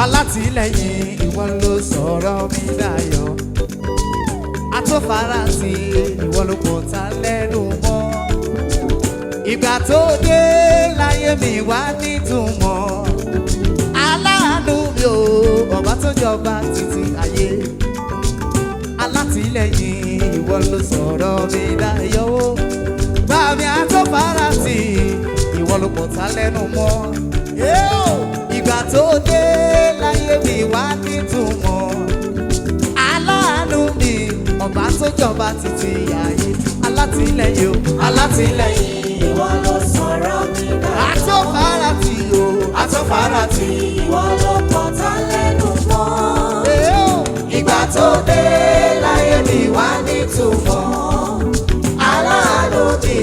alátìlẹ́yìn ìwọ ló sọ̀rọ̀ mi dayọ̀ atófarasí ìwọ ló kò ta lẹ́nu mọ́ ìgbà tó dé láyé mi wá nítumọ̀ aláàánú mi ò ọba tó jọba títí ayé alátìlẹ́yìn ìwọ ló sọ̀rọ̀ mi dayọ̀ bàmí atófarasí ìwọ ló kò ta lẹ́nu mọ́ ìgbà tó dé láyé mi wá nítumọ̀ aláàánú mi ọba tó jọba títí ayé alátìlẹ́yìn o alátìlẹ́yìn ìwọ ló sọ̀rọ̀ mi dayọ̀ atófarasí o atófarasí ìwọ ló kọ̀ tá lẹ́nu mọ́ ìgbà tó dé láyé mi wá nítumọ̀ aláàánú mi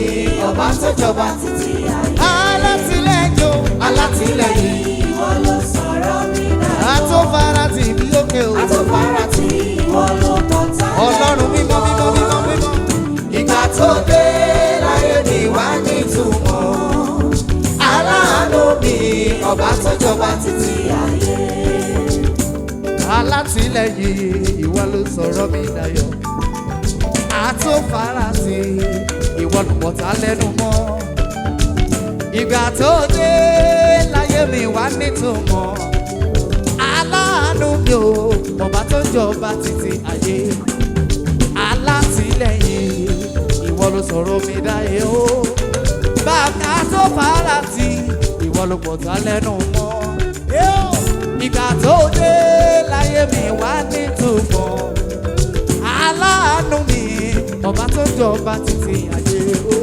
ọba tó jọba títí ayé alátìlẹ́yìn o alátìlẹ́yìn ìwọ ló sọ̀rọ̀ mi dayọ̀ atófarasí bí òkè o atófarasí ìwọ ló kọ̀ tá lẹ́nu mọ́ ọlọ́run mímọ́ mímọ́ mímọ́ mímọ́ ìgbà tó dé láyé mi wá nítumọ̀ aláàánú mi ọba tó jọba títí ayé alátìlẹ́yìn ìwọ ló sọ̀rọ̀ mi dayọ̀ atófarasí ìwọ ló kọ̀ tá lẹ́nu mọ́ ìgbà tó dé láyé mi wá nítumọ̀ aláàánú mi ò ọba tó jọba títí ayé alátìlẹ́yìn ìwọ ló sọ̀rọ̀ mi dayọ̀ o bàbá atófarasí ìwọ ló kọ̀ tá lẹ́nu mọ́ ìgbà tó dé láyé mi wá nítumọ̀ aláàánú mi ọba tó jọba títí ayé o.